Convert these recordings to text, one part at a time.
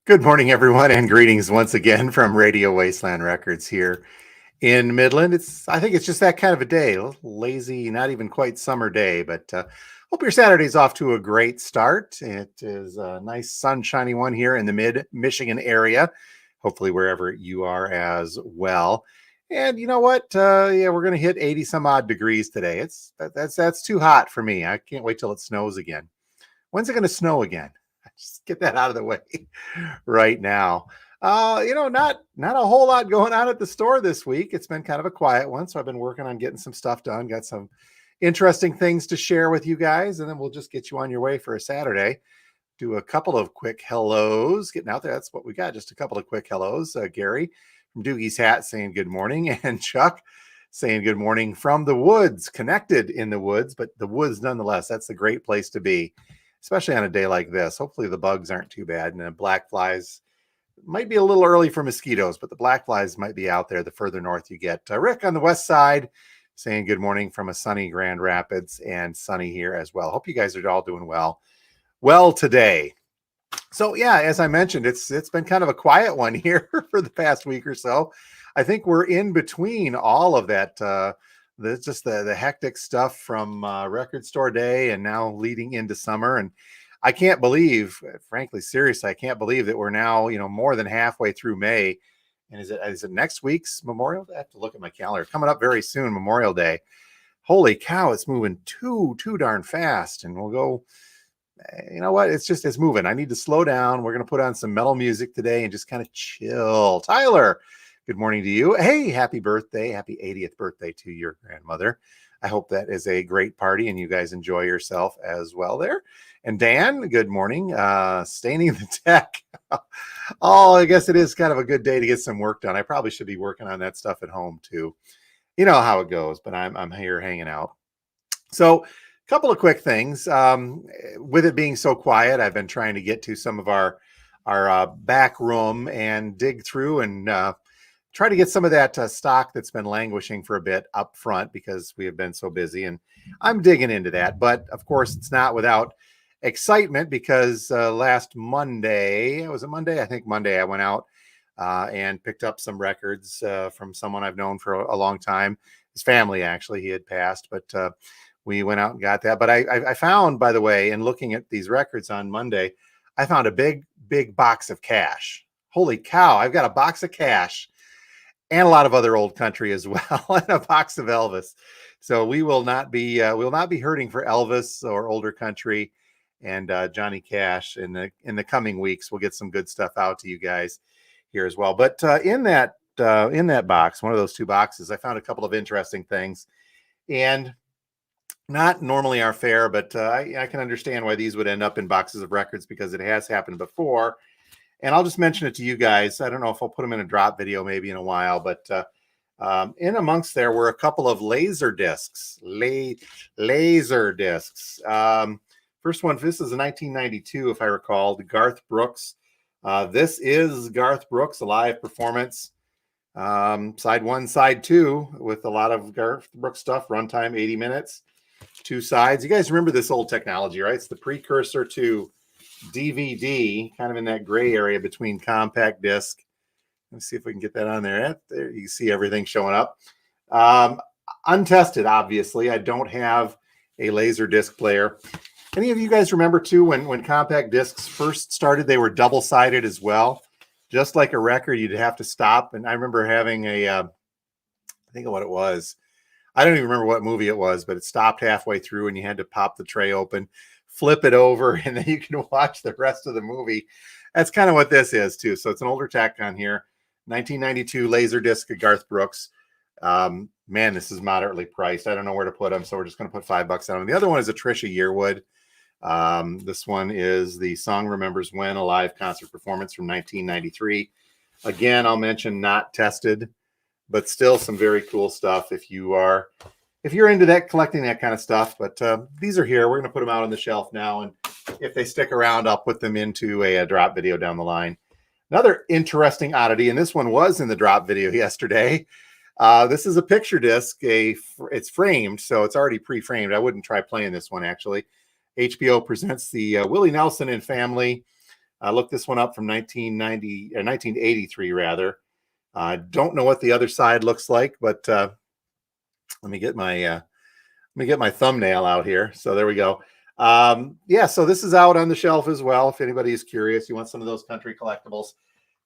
Good morning, everyone, and greetings once again from Radio Wasteland Records here in Midland. I think it's just that kind of a day, a little lazy, not even quite summer day, but hope your Saturday's off to a great start. It is a nice sunshiny one here in the mid-Michigan area, hopefully wherever you are as well. And you know what? Yeah, we're going to hit 80 some odd degrees today. That's too hot for me. I can't wait till it snows again. When's it going to snow again? Just get that out of the way right now. Not a whole lot going on at the store this week. It's been kind of a quiet one, so I've been working on getting some stuff done. Got some interesting things to share with you guys, and then we'll just get you on your way for a Saturday. Do a couple of quick hellos, getting out there. That's what we got. Just a couple of quick hellos. Gary from Doogie's Hat saying good morning, and Chuck saying good morning from the woods, connected in the woods, but the woods nonetheless. That's a great place to be, especially on a day like this. Hopefully the bugs aren't too bad, and the black flies might be a little early for mosquitoes, but the black flies might be out there the further north you get. Rick on the west side saying good morning from a sunny Grand Rapids, and sunny here as well. Hope you guys are all doing well today. So yeah, as I mentioned, it's been kind of a quiet one here for the past week or so. I think we're in between all of that the hectic stuff from record store day and now leading into summer. And I can't believe, frankly, seriously, I can't believe that we're now, more than halfway through May. And is it next week's Memorial Day? I have to look at my calendar. Coming up very soon, Memorial Day. Holy cow, it's moving too darn fast. And we'll go, you know what? It's moving. I need to slow down. We're going to put on some metal music today and just kind of chill. Tyler, good morning to you. Hey, happy birthday. Happy 80th birthday to your grandmother. I hope that is a great party and you guys enjoy yourself as well there. And Dan, good morning. Staining the deck. Oh, I guess it is kind of a good day to get some work done. I probably should be working on that stuff at home too. You know how it goes, but I'm here hanging out. So a couple of quick things. With it being so quiet, I've been trying to get to some of our back room and dig through and try to get some of that stock that's been languishing for a bit up front because we have been so busy, and I'm digging into that. But of course, it's not without excitement because last Monday, was it Monday? I think Monday, I went out and picked up some records from someone I've known for a long time. His family, actually, he had passed, but we went out and got that. But I found, by the way, in looking at these records on Monday, I found a big box of cash. Holy cow, I've got a box of cash and a lot of other old country as well, and a box of Elvis. So we will not be hurting for Elvis or older country and Johnny Cash in the coming weeks. We'll get some good stuff out to you guys here as well. But in that box, one of those two boxes, I found a couple of interesting things, and not normally our fare, but I can understand why these would end up in boxes of records because it has happened before. And I'll just mention it to you guys. I don't know if I'll put them in a drop video maybe in a while, but in amongst there were a couple of laser discs. Laser discs. First one, this is a 1992, if I recall, the Garth Brooks. This is Garth Brooks, a live performance. Side one, side two, with a lot of Garth Brooks stuff. Runtime 80 minutes. Two sides. You guys remember this old technology, right? It's the precursor to DVD, kind of in that gray area between compact disc. Let's see if we can get that on there. There you see everything showing up. Untested, obviously. I don't have a laser disc player. Any of you guys remember too when compact discs first started, they were double-sided as well. Just like a record, you'd have to stop. And I remember having I think of what it was. I don't even remember what movie it was, but it stopped halfway through and you had to pop the tray open, flip it over, and then you can watch the rest of the movie. That's kind of what this is too. So it's an older tack on here. 1992 laser disc of Garth Brooks. Man, this is moderately priced. I don't know where to put them, so we're just going to put $5 on them. The other one is a Trisha Yearwood. This one is the Song Remembers When, a live concert performance from 1993. Again, I'll mention not tested, but still some very cool stuff if you're into that, collecting that kind of stuff. But these are here. We're going to put them out on the shelf now, and if they stick around, I'll put them into a drop video down the line. Another interesting oddity, and this one was in the drop video yesterday. This is a picture disc. It's framed, so it's already pre-framed. I wouldn't try playing this one, actually. HBO presents the Willie Nelson and Family I looked this one up from 1983 rather. Don't know what the other side looks like, but let me get my thumbnail out here. So there we go. Yeah, so this is out on the shelf as well. If anybody is curious, you want some of those country collectibles,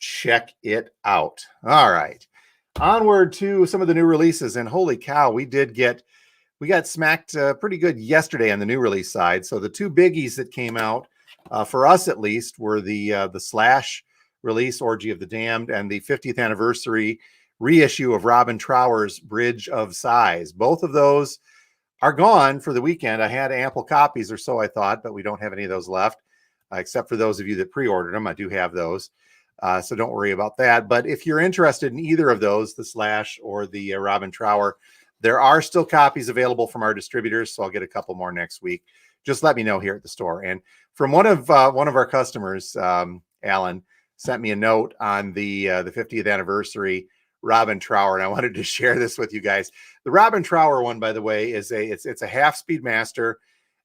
check it out. All right, onward to some of the new releases. And holy cow, we got smacked pretty good yesterday on the new release side. So the two biggies that came out for us at least were the Slash release, Orgy of the Damned, and the 50th anniversary reissue of Robin Trower's Bridge of Sighs. Both of those are gone for the weekend. I had ample copies, or so I thought, but we don't have any of those left, except for those of you that pre-ordered them. I do have those, so don't worry about that. But if you're interested in either of those, the Slash or the Robin Trower, there are still copies available from our distributors, so I'll get a couple more next week. Just let me know here at the store. And from one of our customers, Alan, sent me a note on the 50th anniversary Robin Trower, and I wanted to share this with you guys. The Robin Trower one, by the way, is it's a half-speed master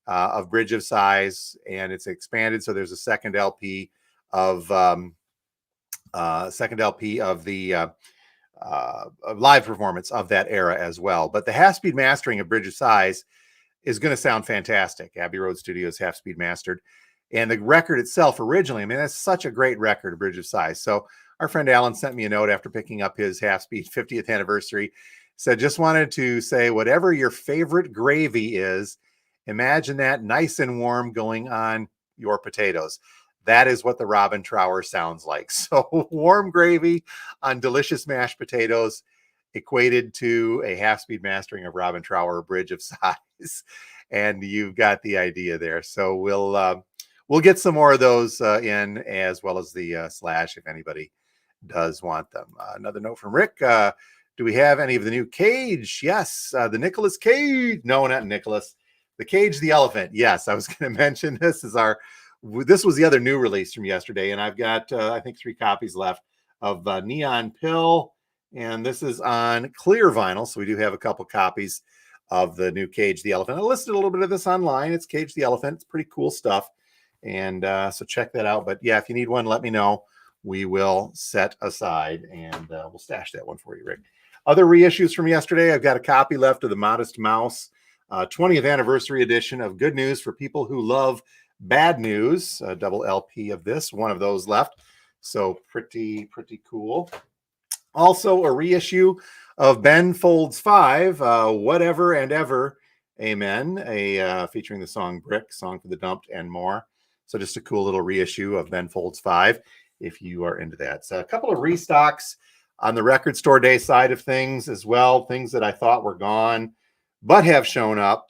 of Bridge of Sighs, and it's expanded. So there's a second LP of the live performance of that era as well. But the half-speed mastering of Bridge of Sighs is going to sound fantastic. Abbey Road Studios half-speed mastered, and the record itself originally, I mean, that's such a great record, Bridge of Sighs. So our friend Alan sent me a note after picking up his half-speed 50th anniversary. Said, just wanted to say, whatever your favorite gravy is, imagine that nice and warm going on your potatoes. That is what the Robin Trower sounds like. So warm gravy on delicious mashed potatoes equated to a half-speed mastering of Robin Trower, Bridge of Sighs. And you've got the idea there. So we'll get some more of those in, as well as the Slash, if anybody does want them. Another note from Rick. Do we have any of the new Cage? Yes. The Nicolas Cage. No, not Nicholas. The Cage the Elephant. Yes, I was going to mention this was the other new release from yesterday, and I've got I think 3 copies left of Neon Pill, and this is on clear vinyl, so we do have a couple copies of the new Cage the Elephant. I listed a little bit of this online. It's Cage the Elephant. It's pretty cool stuff, and so check that out. But yeah, if you need one, let me know. We will set aside, and we'll stash that one for you, Rick. Other reissues from yesterday, I've got a copy left of the Modest Mouse 20th anniversary edition of Good News for People Who Love Bad News, a double LP of this, one of those left. So pretty cool. Also a reissue of Ben Folds 5, Whatever and Ever, Amen, featuring the song Brick, Song for the Dumped, and more. So just a cool little reissue of Ben Folds 5, if you are into that. So a couple of restocks on the record store day side of things as well, things that I thought were gone, but have shown up.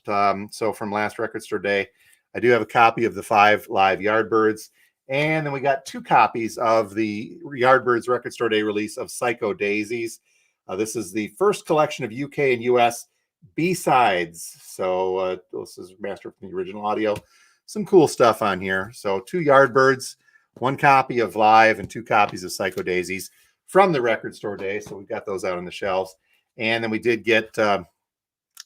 So from last record store day, I do have a copy of the 5 live Yardbirds. And then we got 2 copies of the Yardbirds record store day release of Psycho Daisies. This is the first collection of UK and US B-sides. So this is mastered from the original audio. Some cool stuff on here. So 2 Yardbirds, 1 copy of Live, and 2 copies of Psycho Daisies from the record store day. So we've got those out on the shelves. And then we did get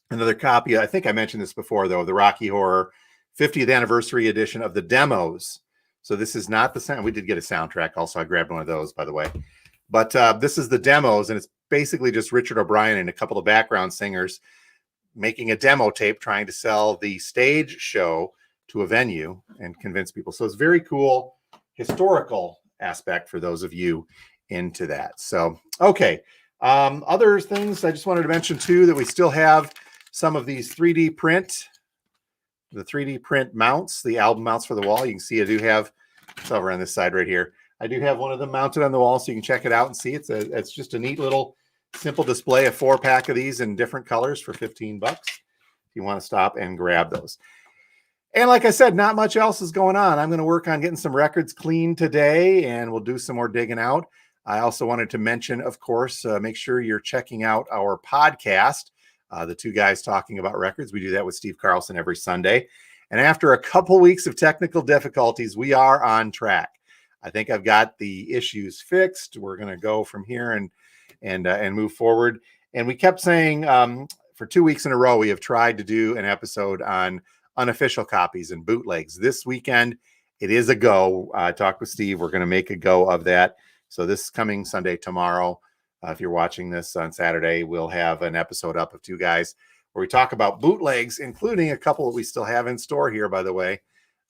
another copy. I think I mentioned this before, though, the Rocky Horror 50th anniversary edition of the demos. So this is not the sound. We did get a soundtrack also. I grabbed one of those, by the way. But this is the demos, and it's basically just Richard O'Brien and a couple of background singers making a demo tape trying to sell the stage show to a venue and convince people. So it's very cool historical aspect for those of you into that. So, okay. Other things I just wanted to mention, too, that we still have some of these 3D print, the 3D print mounts, the album mounts for the wall. You can see I do have, it's over on this side right here. I do have one of them mounted on the wall, so you can check it out and see. It's just a neat little simple display, a 4-pack of these in different colors for $15 if you want to stop and grab those. And like I said, not much else is going on. I'm going to work on getting some records clean today, and we'll do some more digging out. I also wanted to mention, of course, make sure you're checking out our podcast, the 2 guys talking about records. We do that with Steve Carlson every Sunday. And after a couple weeks of technical difficulties, we are on track. I think I've got the issues fixed. We're going to go from here and move forward. And we kept saying for 2 weeks in a row, we have tried to do an episode on unofficial copies and bootlegs. This weekend it is a go. I talked with Steve. We're going to make a go of that. So this coming Sunday, tomorrow, if you're watching this on Saturday, we'll have an episode up of Two Guys where we talk about bootlegs, including a couple that we still have in store here, by the way.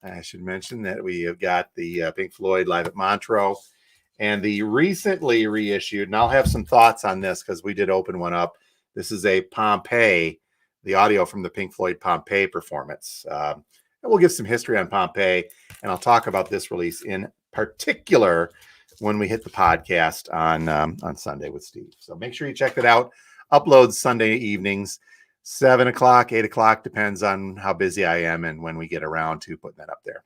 I should mention that we have got the Pink Floyd Live at Montreux and the recently reissued, and I'll have some thoughts on this because we did open one up. This is a Pompeii, the audio from the Pink Floyd Pompeii performance. And we'll give some history on Pompeii, and I'll talk about this release in particular when we hit the podcast on Sunday with Steve. So make sure you check that out. Uploads Sunday evenings, 7 o'clock, 8 o'clock, depends on how busy I am and when we get around to putting that up there.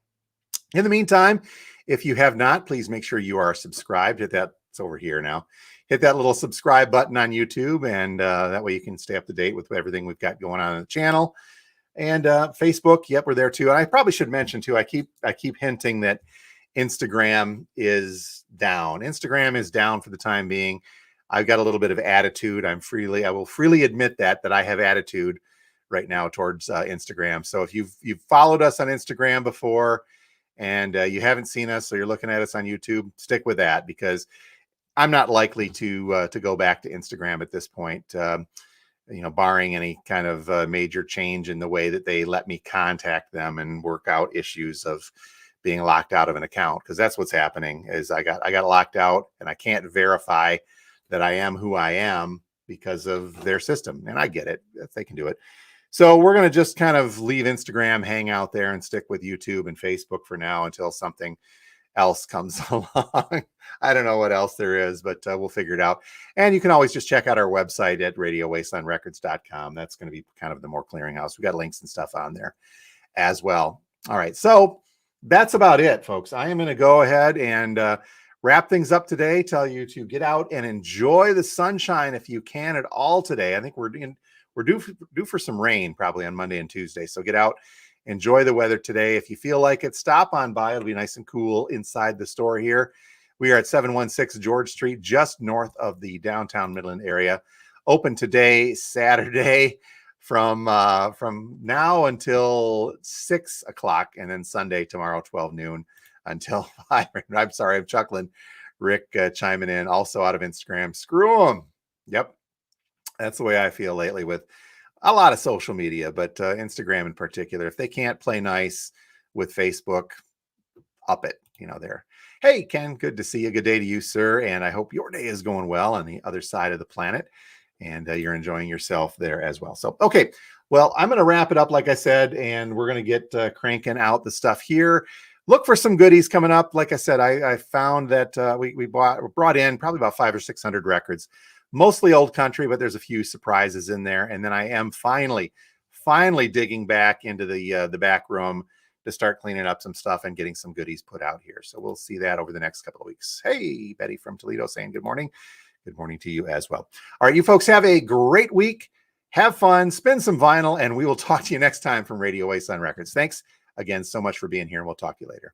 In the meantime, if you have not, please make sure you are subscribed. Hit that. It's over here now. Hit that little subscribe button on YouTube, and that way you can stay up to date with everything we've got going on the channel. And Facebook, yep, we're there too. And I probably should mention too, I keep hinting that Instagram is down. Instagram is down for the time being. I've got a little bit of attitude. I will freely admit that I have attitude right now towards Instagram. So if you've followed us on Instagram before and you haven't seen us, so you're looking at us on YouTube, stick with that because I'm not likely to go back to Instagram at this point. Barring any kind of major change in the way that they let me contact them and work out issues of being locked out of an account, because that's what's happening. Is I got locked out and I can't verify that I am who I am because of their system, and I get it. They can do it. So we're going to just kind of leave Instagram, hang out there, and stick with YouTube and Facebook for now until something else comes along. I don't know what else there is, but we'll figure it out. And you can always just check out our website at radiowastelandrecords.com. That's going to be kind of the more clearinghouse. We got links and stuff on there as well. All right. So that's about it, folks. I am going to go ahead and wrap things up today. Tell you to get out and enjoy the sunshine if you can at all today. I think we're due for some rain probably on Monday and Tuesday. So get out. Enjoy the weather today. If you feel like it, stop on by. It'll be nice and cool inside the store here. We are at 716 George Street, just north of the downtown Midland area. Open today, Saturday, from now until 6 o'clock, and then Sunday, tomorrow, 12 noon until 5. I'm sorry, I'm chuckling. Rick chiming in, also out of Instagram. Screw them. Yep. That's the way I feel lately with a lot of social media, but Instagram in particular. If they can't play nice with Facebook, up it, there. Hey, Ken, good to see you. Good day to you, sir. And I hope your day is going well on the other side of the planet and you're enjoying yourself there as well. So, okay. Well, I'm going to wrap it up, like I said, and we're going to get cranking out the stuff here. Look for some goodies coming up. Like I said, I found that we brought in probably about 500 or 600 records. Mostly old country, but there's a few surprises in there. And then I am finally digging back into the back room to start cleaning up some stuff and getting some goodies put out here. So we'll see that over the next couple of weeks. Hey, Betty from Toledo saying good morning. Good morning to you as well. All right, you folks have a great week. Have fun, spin some vinyl, and we will talk to you next time from Radio Wasteland Records. Thanks again so much for being here, and we'll talk to you later.